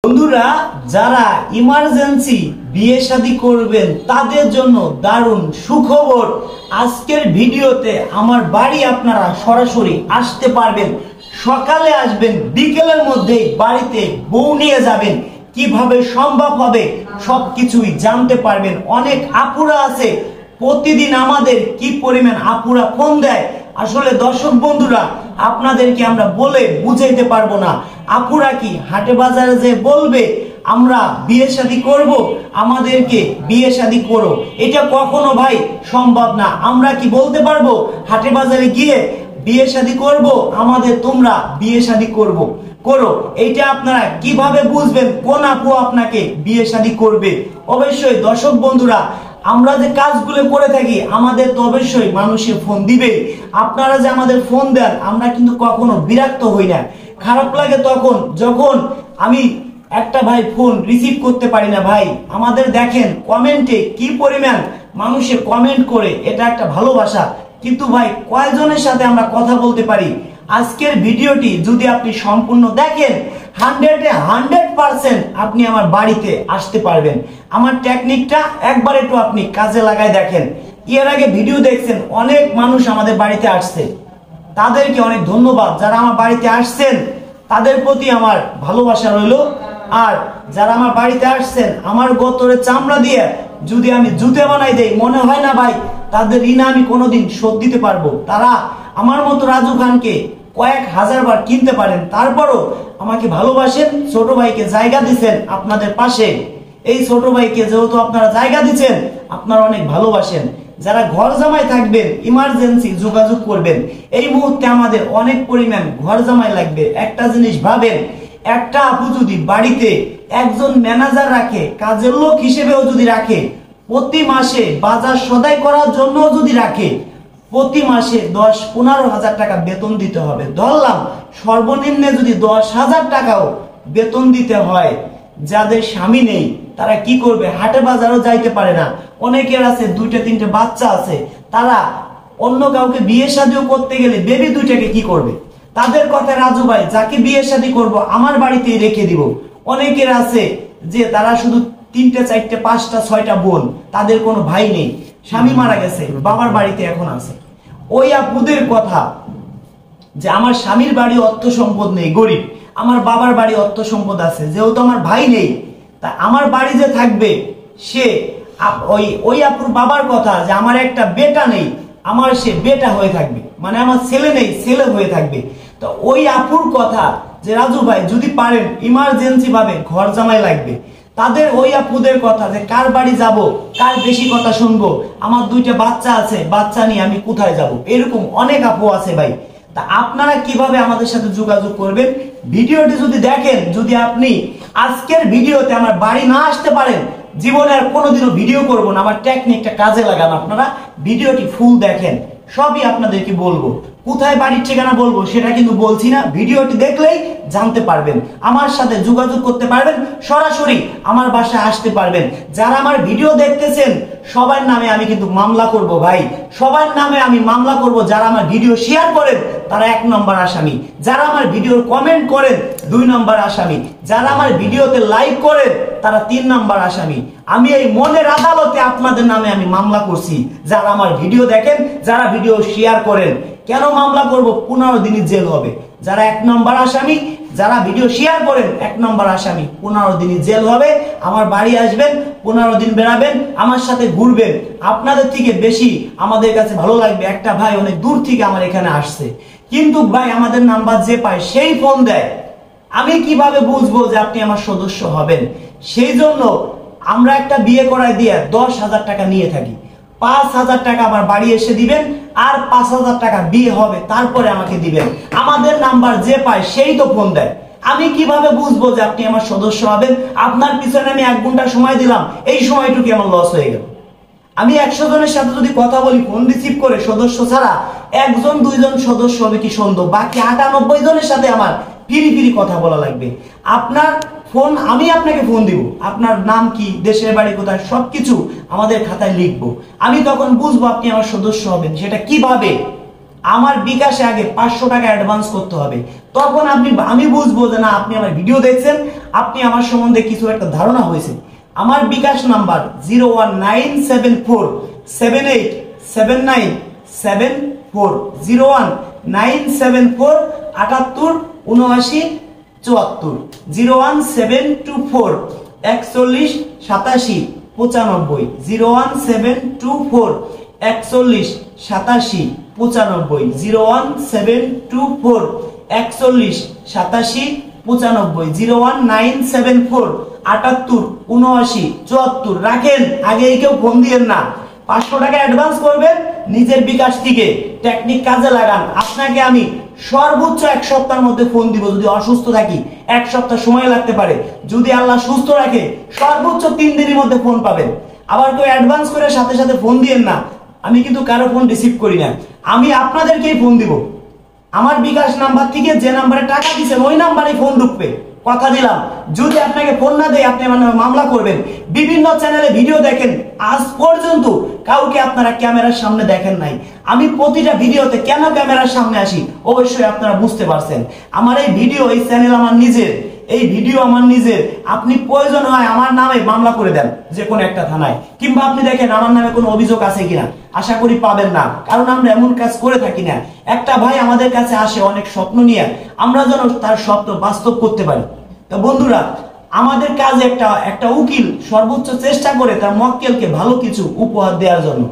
বন্ধুরা যারা ইমার্জেন্সি বিয়ে শাদী করবেন তাদের জন্য দারুণ সুখবর। আজকের ভিডিওতে আমার বাড়ি আপনারা সরাসরি আসতে পারবেন। সকালে আসবেন, বিকেলের মধ্যেই বাড়িতে বউ নিয়ে যাবেন। কিভাবে সম্ভব হবে সবকিছুই জানতে পারবেন। অনেক আপুরা আছে, প্রতিদিন আমাদের কি পরিমাণ আপুরা ফোন দেয়, আসলে দর্শক বন্ধুরা আপনাদেরকে আমরা বলে বুঝাইতে পারবো না। আপুরা কি হাটে বাজারে যে বলবে আমরা বিয়ে শাদী করব, আমাদেরকে বিয়ে শাদী করো, এটা কখনো ভাই সম্ভব না। আমরা কি বলতে পারবো হাটে বাজারে গিয়ে বিয়ে শাদী করব, আমাদের তোমরা বিয়ে শাদী করবো করো? এইটা আপনারা কিভাবে বুঝবেন কোন আপু আপনাকে বিয়ে শাদী করবে? অবশ্যই দর্শক বন্ধুরা আমরা যে কাজগুলো করে থাকি আমাদের তো অবশ্যই মানুষের ফোন দিবে। আপনারা যে আমাদের ফোন দেন আমরা কিন্তু কখনো বিরক্ত হই না। খারাপ লাগে তখন যখন আমি একটা ভাই ফোন রিসিভ করতে পারি না। ভাই আমাদের দেখেন কমেন্টে কি পরিমাণ মানুষে কমেন্ট করে, এটা একটা ভালোবাসা। কিন্তু ভাই কয়জনের সাথে আমরা কথা বলতে পারি? আজকের ভিডিওটি যদি আপনি সম্পূর্ণ দেখেন 100% আপনি আমার বাড়িতে আসতে পারবেন। আমার টেকনিকটা একবার একটু আপনি কাজে লাগায় দেখেন। এর আগে ভিডিও দেখছেন, অনেক মানুষ আমাদের বাড়িতে আসছে, তাদেরকে অনেক ধন্যবাদ। যারা আমার বাড়িতে আসছেন তাদের প্রতি আমার ভালোবাসা রইল। আর যারা আমার বাড়িতে আসছেন আমার গোতরে চামড়া দিয়ে যদি আমি জুতে বানাই দেই, মনে হয় না ভাই তাদের ঋণ আমি কোনোদিন শোধ দিতে পারবো। তারা আমার মতো রাজু খানকে কয়েক হাজার বার কিনতে পারেন, তারপরও আমাকে ভালোবাসেন। ছোট ভাইকে জায়গা দিচ্ছেন আপনাদের পাশে। এই ছোট ভাইকে যেহেতু আপনারা জায়গা দিচ্ছেন, আপনারা অনেক ভালোবাসেন। যারা ঘর জামাই থাকবেন ইমার্জেন্সি যোগাযোগ করবেন। এই মুহূর্তে আমাদের অনেক পরিমাণ ঘর জামাই লাগবে। একটা জিনিস ভাবেন, একটা আপু যদি বাড়িতে একজন ম্যানেজার রাখে, কাজের লোক হিসেবেও যদি রাখে, প্রতি মাসে বাজার সদাই করার জন্য যদি রাখে, প্রতি মাসে 10-15 হাজার টাকা বেতন দিতে হবে। ধরলাম সর্বনিম্নে যদি 10,000 টাকাও বেতন দিতে হয়। যাদের স্বামী নেই তারা কি করবে? হাটে বাজারও যাইতে পারে না। অনেকের আছে 2-3টে বাচ্চা আছে, তারা অন্য কাউকে বিয়ে শাদীও করতে গেলে বেবি দুইটাকে কি করবে? তাদের কথা রাজু ভাই যাকে বিয়ে শাদী করব আমার বাড়িতেই রেখে দিব। অনেকের আছে যে তারা শুধু 3টে 4টে 5টা 6টা বোন, তাদের কোনো ভাই নেই, স্বামী মারা গেছে, বাবার বাড়িতে এখন আছে। ওই আপুদের কথা যে আমার স্বামীর বাড়ি অর্থ সম্পদ নেই, গরিব, আমার বাবার বাড়ি অর্থ সম্পদ আছে, যেহেতু আমার ভাই নেই তা আমার বাড়ি যে থাকবে সে ওই আপুর বাবার কথা যে আমার একটা বেটা নেই, আমার সে বেটা হয়ে থাকবে, মানে আমার ছেলে নেই ছেলে হয়ে থাকবে। তো ওই আপুর কথা যে রাজু ভাই যদি পারেন ইমার্জেন্সি ভাবে ঘর জামাই লাগবে, তাদের ওই আপুদের কথা যে কার বাড়ি যাব, কার বেশি কথা শুনবো, আমার 2টা বাচ্চা আছে, বাচ্চা নিয়ে আমি কোথায় যাব, এরকম অনেক আপু আছে ভাই। তা আপনারা কিভাবে আমাদের সাথে যোগাযোগ করবেন? ভিডিওটি যদি দেখেন, যদি আপনি আজকের ভিডিওতে আমার বাড়ি না আসতে পারেন, জীবনে আর কোনোদিনও ভিডিও করব না। আমার টেকনিকটা কাজে লাগান, আপনারা ভিডিওটি ফুল দেখেন, সবই আপনাদেরকে বলবো। কোথায় বাড়ির ঠিকানা বলবো সেটা কিন্তু বলছি না, ভিডিওটি দেখলেই জানতে পারবেন। আমার সাথে যোগাযোগ করতে পারবেন, সরাসরি আমার বাসায় আসতে পারবেন। যারা আমার ভিডিও দেখতেছেন সবার নামে আমি কিন্তু মামলা করব ভাই, সবার নামে আমি মামলা করব। যারা আমার ভিডিও শেয়ার করেন তারা 1 নম্বর আসামি, যারা আমার ভিডিওর কমেন্ট করেন 2 নম্বর আসামি, যারা আমার ভিডিওতে লাইক করেন তারা 3 নম্বর আসামি। আমি এই মনের আদালতে আপনাদের নামে আমি মামলা করছি। যারা আমার ভিডিও দেখেন, যারা ভিডিও শেয়ার করেন, কেন মামলা করব? 15 দিনই জেল হবে। যারা 1 নম্বর আসামি, যারা ভিডিও শেয়ার করেন 1 নম্বর আসামি, 15 দিনই জেল হবে। আমার বাড়ি আসবেন, 15 দিন বেড়াবেন, আমার সাথে ঘুরবেন। আপনাদের থেকে বেশি আমাদের কাছে ভালো লাগবে একটা ভাই অনেক দূর থেকে আমার এখানে আসছে, কিন্তু ভাই আমাদের নাম্বার যে পায় সেই ফোন দেয়। আমি কিভাবে বুঝবো যে আপনি আমার সদস্য হবেন? সেই জন্য আমরা একটা বিয়ে করাই দিয়ে 10,000 টাকা নিয়ে থাকি। 5,000 টাকা আমার বাড়ি এসে দিবেন, আর 5,000 টাকা বিয়ে হবে তারপরে আমাকে দিবেন। আমাদের নাম্বার যে পায় সেই তো ফোন দেয়। আমি কিভাবে বুঝবো যে আপনি আমার সদস্য হবেন? আপনার পিছনে আমি 1 ঘন্টা সময় দিলাম, এই সময়টুকু আমার লস হয়ে গেল। আমি 100 জনের সাথে যদি কথা বলি ফোন রিসিভ করে সদস্য ছাড়া, 1-2 সদস্য হবে কি সুন্দর, বাকি 98 জনের সাথে আমার ফিরি কথা বলা লাগবে। আপনার ফোন, আমি আপনাকে ফোন দিব, আপনার নাম কি, দেশের বাড়ি কোথায়, সবকিছু আমাদের খাতায় লিখবো। আমি তখন বুঝবো আপনি আমার সদস্য হবেন। সেটা কিভাবে? আমার বিকাশে আগে 500 টাকা অ্যাডভান্স করতে হবে। তখন আমি বুঝবো যে না, আপনি আমার ভিডিও দেখছেন, আপনি আমার সম্বন্ধে কিছু একটা ধারণা হয়েছে। আমার বিকাশ নাম্বার 01974 01974 78 79 74 01724 41 87 95 01724 41 87 95 01724 41 87 95 01974 78 79 74 রাখেন। আগে কেউ ফোন দিয়েন না। 500 টাকা অ্যাডভান্স করবেন নিজের বিকাশ থেকে, টেকনিক কাজে লাগান। আপনাকে আমি সর্বোচ্চ 1 সপ্তাহের মধ্যে ফোন দিব। যদি অসুস্থ থাকি 1 সপ্তাহ সময় লাগতে পারে, যদি আল্লাহ সুস্থ রাখে সর্বোচ্চ 3 দিনের মধ্যে ফোন পাবেন। আবার কেউ অ্যাডভান্স করে সাথে সাথে ফোন দিয়েন না। আমি কিন্তু কারো ফোন রিসিভ করি না, আমি আপনাদেরকেই ফোন দিব। আমার বিকাশ নাম্বার থেকে যে নাম্বারে টাকা দিচ্ছেন ওই নাম্বারে ফোন ঢুকবে, কথা দিলাম। যদি আপনাকে ফোন না দেয় আপনি আমার নামে মামলা করবেন। বিভিন্ন চ্যানেলে ভিডিও দেখেন, আজ পর্যন্ত কাউকে আপনারা ক্যামেরার সামনে দেখেন নাই। আমি প্রতিটা ভিডিওতে কেন ক্যামেরার সামনে আসি অবশ্যই আপনারা বুঝতে পারছেন। আমার এই ভিডিও, এই চ্যানেল আমার নিজের, এই ভিডিও আমার নিজের। আপনি প্রয়োজন হয় আমার নামে মামলা করে দেন যে কোনো একটা থানায়, কিংবা আপনি দেখেন আমার নামে কোনো অভিযোগ আছে কিনা। আশা করি পাবেন না, কারণ আমরা এমন কাজ করে থাকি না। একটা ভাই আমাদের কাছে আসে অনেক স্বপ্ন নিয়ে, আমরা যেন তার স্বপ্ন বাস্তব করতে পারি। তো বন্ধুরা, আমাদের কাজে একটা উকিল সর্বোচ্চ চেষ্টা করে তার মক্কেলকে ভালো কিছু উপহার দেওয়ার জন্য।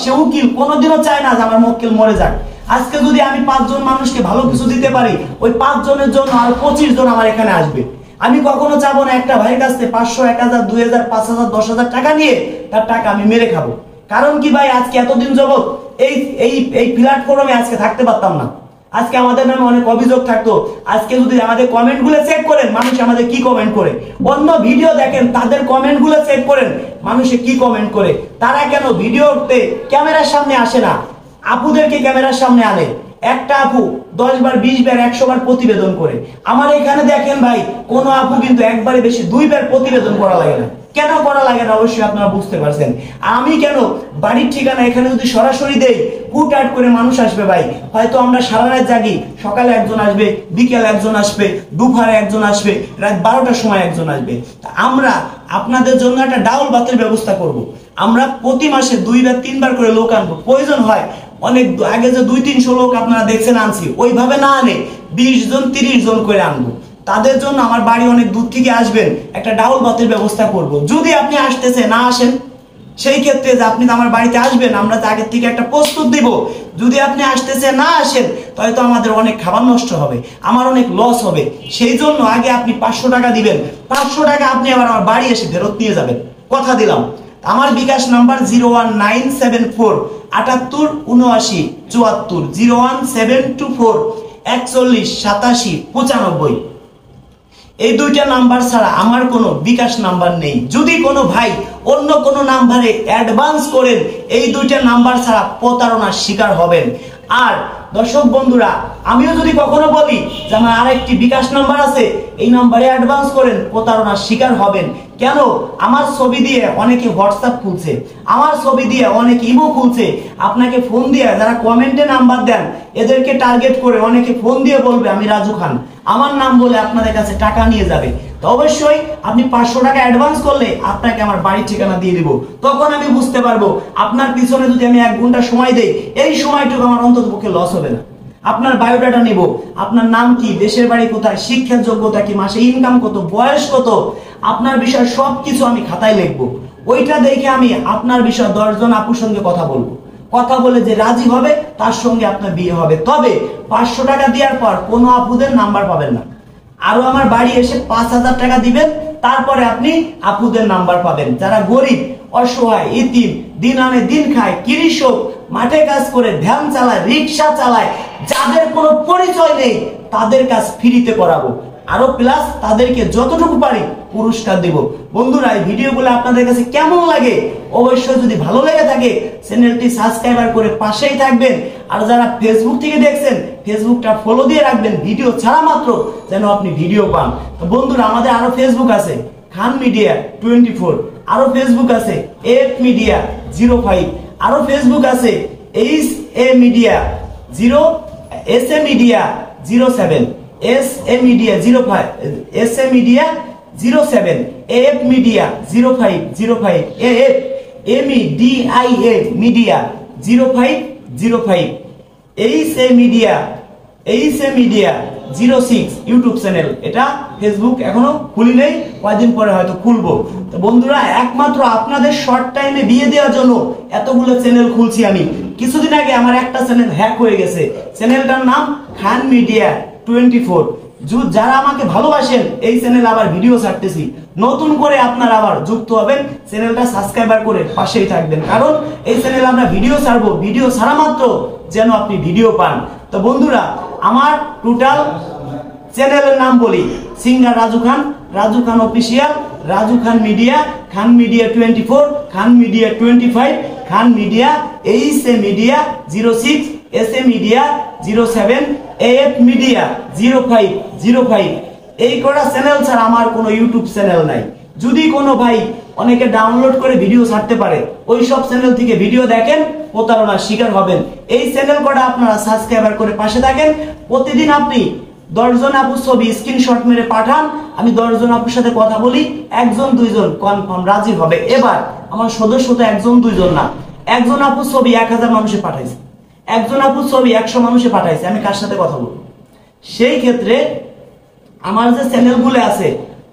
সে উকিল কোনোদিনও চায় না যে আমার মক্কেল মরে যাক। আজকে যদি আমি 5 জন মানুষকে ভালো কিছু দিতে পারি, ওই 5 জনের জন্য আর 25 জন আমার এখানে আসবে। আমি কখনো চাবো না একটা ভাইয়ের কাছ থেকে 500, 1000, 2000, 5000, 10000 টাকা নিয়ে তার টাকা আমি মেরে খাবো। কারণ কি ভাই, আজকে এতদিন যাবত এই প্ল্যাটফর্মে আজকে থাকতে পারতাম না। আজকে আমাদের নামে অনেক অভিযোগ থাকতো। আজকে যদি আমাদের কমেন্ট গুলো চেক করেন, মানুষ আমাদের কি কমেন্ট করে, অন্য ভিডিও দেখেন তাদের কমেন্ট গুলো চেক করেন মানুষে কি কমেন্ট করে। তারা কেন ভিডিওতে ক্যামেরার সামনে আসে না, আপুদেরকে ক্যামেরার সামনে আনে। একটা আপু 10 বার, 20 বার, 100 বার প্রতিবেদন করে। আমার এখানে দেখেন ভাই, কোন আপু কিন্তু একবারে বেশি 2 বার প্রতিবেদন করা লাগে না। কেন করা লাগে না অবশ্যই আপনারা বুঝতে পারছেন। আমি কেন বাড়ির ঠিকানা এখানে যদি সরাসরি দেই, হুটহাট করে মানুষ আসবে ভাই। হয়তো আমরা সারা রাত জাগি, সকালে একজন আসবে, বিকেল একজন আসবে, দুপুরে একজন আসবে, রাত 12টার সময় একজন আসবে। আমরা আপনাদের জন্য একটা ডাউল ভাতের ব্যবস্থা করব। আমরা প্রতি মাসে 2 বার 3 বার করে লোক আনবো। প্রয়োজন হয় অনেক আগে যে 200-300 লোক আপনারা দেখছেন আনছি, ওইভাবে না আনে 20 জন 30 জন করে আনবো। তাদের জন্য আমার বাড়ি অনেক দূর থেকে আসবেন, একটা ডাউল ভাতের ব্যবস্থা করব। যদি আপনি আসতেছে না আসেন, সেই ক্ষেত্রে যে আপনি আমার বাড়িতে আসবেন, আমরা আগের থেকে একটা প্রস্তুত দিব। যদি আপনি আসতেছে না আসেন, তাহলে তো আমাদের অনেক খাবার নষ্ট হবে, আমার অনেক লস হবে। সেই জন্য আগে আপনি 500 টাকা দিবেন। 500 টাকা আপনি আবার আমার বাড়ি এসে ফেরত নিয়ে যাবেন, কথা দিলাম। আমার বিকাশ নাম্বার 01974 78 79 74 01724 41 87 95। এই 2টা নাম্বার ছাড়া আমার কোনো বিকাশ নাম্বার নেই। যদি কোনো ভাই অন্য কোনো নাম্বারে অ্যাডভান্স করেন, এই 2টা নাম্বার ছাড়া প্রতারণার শিকার হবেন। আর দর্শক বন্ধুরা, আমিও যদি কখনো বলি যে আমার আরেকটি বিকাশ নাম্বার আছে, এই নাম্বারে অ্যাডভান্স করেন, প্রতারণার শিকার হবেন। কেন? আমার ছবি দিয়ে অনেকে হোয়াটসঅ্যাপ খুলছে, আমার ছবি দিয়ে অনেকে ইমো খুলছে। আপনাকে ফোন দিয়ে যারা কমেন্টে নাম্বার দেন, এদেরকে টার্গেট করে অনেকে ফোন দিয়ে বলবে আমি রাজু খান, আমার নাম বলে আপনাদের কাছে টাকা নিয়ে যাবে। তো অবশ্যই আপনি 500 টাকা অ্যাডভান্স করলে আপনাকে আমার বাড়ির ঠিকানা দিয়ে দিব। তখন আমি বুঝতে পারবো আপনার পিছনে যদি আমি 1 ঘন্টা সময় দেই, এই সময়টুকু আমার অন্ততপক্ষে লস হবে না। আপনার বায়োডাটা নিব, আপনার নাম কি, দেশের বাড়ি কোথায়, শিক্ষার যোগ্যতা কি, মাসে ইনকাম কত, বয়স কত, আপনার বিষয় সবকিছু আমি খাতায় লিখবো। ওইটা দেখে আমি আপনার বিষয় 10 জন আপুর সঙ্গে কথা বলবো। কথা বলে যে রাজি হবে তার সঙ্গে আপনার বিয়ে হবে। তবে 500 টাকা দেওয়ার পর কোনো আপুদের নাম্বার পাবেন না। আরো আমার বাড়ি এসে 5000 টাকা দিবেন, তারপরে আপনি আপুদের নাম্বার পাবেন। যারা গরিব, অসহায়, ইতিম, দিন আনে দিন খায়, কৃষক, মাঠে কাজ করে, ভ্যান চালায়, রিক্সা চালায়, যাদের কোনো পরিচয় নেই, তাদের কাজ ফ্রিতে করাবো। আরো প্লাস তাদেরকে যতটুকু পারি পুরস্কার দেব। বন্ধুরা, এই ভিডিওগুলো আপনাদের কাছে কেমন লাগে অবশ্যই যদি ভালো লেগে থাকে চ্যানেলটি সাবস্ক্রাইব করে পাশেই থাকবেন। আর যারা ফেসবুক থেকে দেখছেন, ফেসবুকটা ফলো দিয়ে রাখবেন, ভিডিও ছাড়া মাত্র যেন আপনি ভিডিও পান। তো বন্ধুরা, আমাদের আরো ফেসবুক আছে খান মিডিয়া 24, আরো ফেসবুক আছে এফ মিডিয়া 05, আরো ফেসবুক আছে SA Media 0 SA Media 07 SA Media 05 SA Media 07 AF Media 0505 AF MEDIA Media 0505 SA Media 06 YouTube channel. এটা ফেসবুক এখনো খুলি নেই, কয়েকদিন পরে হয়তো খুলবো। তো বন্ধুরা, একমাত্র আপনাদের শর্ট টাইমে বিয়ে দেওয়ার জন্য এতগুলো চ্যানেল খুলছি আমি। কিছুদিন আগে আমার একটা চ্যানেল হ্যাক হয়ে গেছে, চ্যানেলটার নাম খান মিডিয়া 24। যারা আমাকে ভালোবাসেন এই চ্যানেল আবার ভিডিও ছাড়তেছি, নতুন করে আপনারা আবার যুক্ত হবেন, চ্যানেলটা সাবস্ক্রাইবার করে পাশেই থাকবেন, কারণ এই চ্যানেলে আমরা ভিডিও ছাড়বো, ভিডিও ছাড়া মাত্র যেন আপনি ভিডিও পান। তো বন্ধুরা, আমার টোটাল চ্যানেলের নাম বলি, singer Raju Khan official, Raju Khan media, Khan media 24, Khan media 25, Khan media, SA media 06, SA media 07, AF media 0505। এই কটা চ্যানেল ছাড়া আমার কোনো ইউটিউব চ্যানেল নাই। যদি কোনো ভাই অনেকে ডাউনলোড করে ভিডিও ছাড়তে পারে, ওই সব চ্যানেল থেকে ভিডিও দেখেন, প্রতারণার শিকার হবেন। এই চ্যানেল কটা আপনারা সাবস্ক্রাইবার করে পাশে থাকেন। প্রতিদিন আপনি 10 জন আপুর ছবি স্ক্রিনশট মেরে পাঠান, আমি 10 জন আপুর সাথে কথা বলি, 1 জন 2 জন কনফার্ম রাজি হবে। এবার আমার সদস্য তো 1 জন 2 জন না, 1 জন আপুর ছবি 1000 মানুষে পাঠাইছে, 1 জন আপুর ছবি 100 মানুষে পাঠাইছে, আমি কার সাথে কথা বলবো? সেই ক্ষেত্রে আমার যে চ্যানেলগুলো আছে,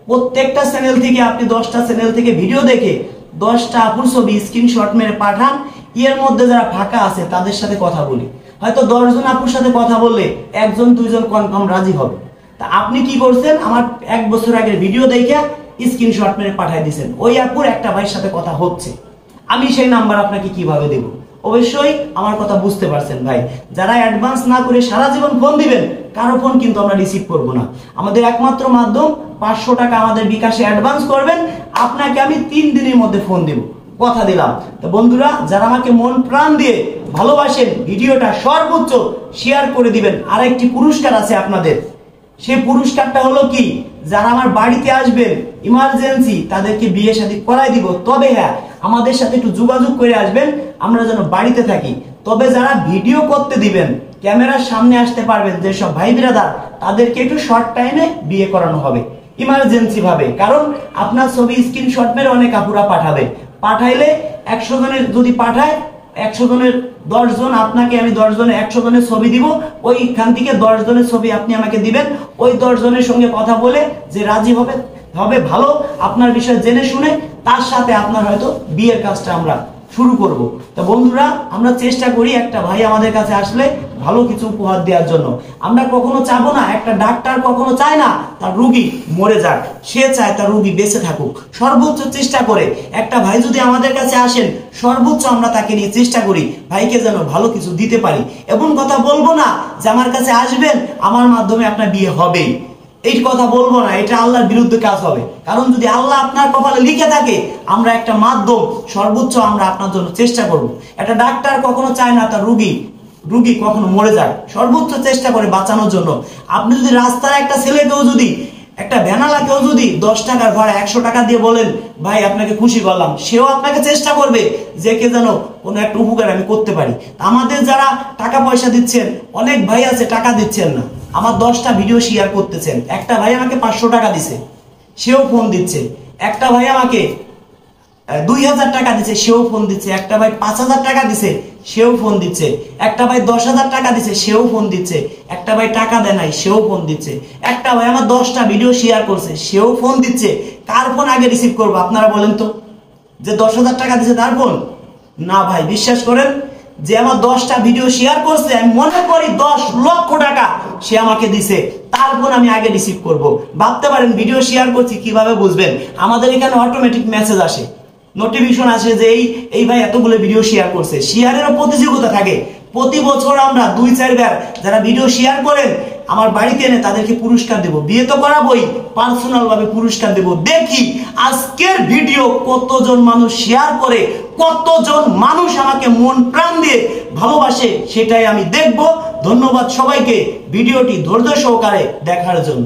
প্রত্যেকটা চ্যানেল থেকে আপনি 10টা চ্যানেল থেকে ভিডিও দেখে 10টা আপুর ছবি স্ক্রিনশট মেরে পাঠান। এর মধ্যে যারা ফাঁকা আছে তাদের সাথে কথা বলি, হয়তো 10 জন আপুর সাথে কথা বললে 1 জন 2 জন কনফার্ম রাজি হবে। তা আপনি কি করছেন? আমার 1 বছর আগের ভিডিও দেখে স্ক্রিনশট মেরে পাঠিয়ে দিয়েছেন, ওই আপুর একটা ভাইয়ের সাথে কথা হচ্ছে, আমি সেই নাম্বার আপনাকে কিভাবে দেব? অবশ্যই আমার কথা বুঝতে পারছেন ভাই। যারা অ্যাডভান্স না করে সারা জীবন ফোন দিবেন, কারো ফোন কিন্তু আমরা রিসিভ করব না। আমাদের একমাত্র মাধ্যম 500 টাকা আমাদের বিকাশে অ্যাডভান্স করবেন, আপনাকে আমি 3 দিনের মধ্যে ফোন দেব, কথা দিলাম। তো বন্ধুরা, যারা আমাকে মন প্রাণ দিয়ে ভালোবাসেন, ভিডিওটা সর্বোচ্চ শেয়ার করে দিবেন। আর একটি পুরস্কার আছে আপনাদের, সেই পুরস্কারটা হলো কি, যারা আমার বাড়িতে আসবেন ইমার্জেন্সি, তাদেরকে বিয়ে শাদী করাই দিব। তবে হ্যাঁ, আমাদের সাথে একটু যোগাযোগ করে আসবেন, আমরা যেন বাড়িতে থাকি। তবে যারা ভিডিও করতে দিবেন, ক্যামেরার সামনে আসতে পারবেন যেসব ভাই বিরাদার, তাদেরকে একটু শর্ট টাইমে বিয়ে করানো হবে ইমার্জেন্সি ভাবে। কারণ আপনার ছবি স্ক্রিনশট মেরে অনেক আপুরা পাঠাবে, পাঠাইলে 100 জনের যদি পাঠায়, 100 জনের 10 জন, আপনাকে আমি 10 জনের 100 জনের ছবি দিব, ওইখান থেকে 10 জনের ছবি আপনি আমাকে দিবেন। ওই 10 জনের সঙ্গে কথা বলে যে রাজি হবে ভালো, আপনার বিষয় জেনে শুনে, তার সাথে আপনার হয়তো বিয়ের কাজটা আমরা শুরু করব। তো বন্ধুরা, আমরা চেষ্টা করি একটা ভাই আমাদের কাছে আসলে ভালো কিছু উপহার দেওয়ার জন্য। আমরা কখনো চাবো না, একটা ডাক্তার কখনো চায় না তার রোগী মরে যাক, সে চায় তার রোগী বেঁচে থাকুক। সর্বোচ্চ চেষ্টা করে একটা ভাই যদি আমাদের কাছে আসেন, সর্বোচ্চ আমরা তাকে নিয়ে চেষ্টা করি ভাইকে যেন ভালো কিছু দিতে পারি। এমন কথা বলবো না যে আমার কাছে আসবেন, আমার মাধ্যমে আপনার বিয়ে হবেই, এই কথা বলবো না, এটা আল্লাহর বিরুদ্ধে কাজ হবে। কারণ যদি আল্লাহ আপনার কপালে লিখে থাকে, আমরা একটা মাধ্যম, সর্বোচ্চ আমরা আপনার জন্য চেষ্টা করব। একটা ডাক্তার কখনো চায় না তার রোগী কখনো মরে যায়, সর্বোচ্চ চেষ্টা করে বাঁচানোর জন্য। আপনি যদি রাস্তায় একটা ছেলেকেও যদি, একটা ভ্যানালাকেও যদি 10 টাকার ভাড়া 100 টাকা দিয়ে বলেন ভাই আপনাকে খুশি করলাম, সেও আপনাকে চেষ্টা করবে যে কে যেন কোনো একটা উপকার আমি করতে পারি। আমাদের যারা টাকা পয়সা দিচ্ছেন, অনেক ভাই আছে টাকা দিচ্ছেন না, আমার 10টা ভিডিও শেয়ার করতেছেন, একটা ভাই আমাকে 500 টাকা দিছে, সেও ফোন দিচ্ছে। একটা ভাই আমাকে 2000 টাকা দিচ্ছে, সেও ফোন দিচ্ছে। একটা ভাই 5000 টাকা দিছে, সেও ফোন দিচ্ছে। একটা ভাই 10,000 টাকা দিচ্ছে, সেও ফোন দিচ্ছে। একটা ভাই টাকা দেয় নাই, সেও ফোন দিচ্ছে। একটা ভাই আমার 10টা ভিডিও শেয়ার করছে, সেও ফোন দিচ্ছে। কার ফোন আগে রিসিভ করবো আপনারা বলেন তো? যে 10,000 টাকা দিচ্ছে তার ফোন? না ভাই, বিশ্বাস করেন, যে আমার 10টা ভিডিও শেয়ার করছে, আমি মনে করি 10 লক্ষ টাকা সে আমাকে দিছে, তার ফোন আমি আগে রিসিভ করব। ভাবতে পারেন ভিডিও শেয়ার করছি কিভাবে বুঝবেন? আমাদের এখানে অটোমেটিক মেসেজ আসে, নোটিফিকেশন আসে যে এই ভাই এতগুলো ভিডিও শেয়ার করছে। শেয়ারেরও প্রতিযোগিতা থাকে। প্রতি বছর আমরা 2-4 বার যারা ভিডিও শেয়ার করেন আমার বাড়িতে এনে তাদেরকে পুরস্কার দেব। বিয়ে তো করাবোই, পার্সোনাল ভাবে পুরস্কার দেব। দেখি আজকের ভিডিও কতজন মানুষ শেয়ার করে, কতজন মানুষ আমাকে মন প্রাণ দিয়ে ভালোবাসে, সেটাই আমি দেখব। ধন্যবাদ সবাইকে ভিডিওটি ধৈর্য সহকারে দেখার জন্য।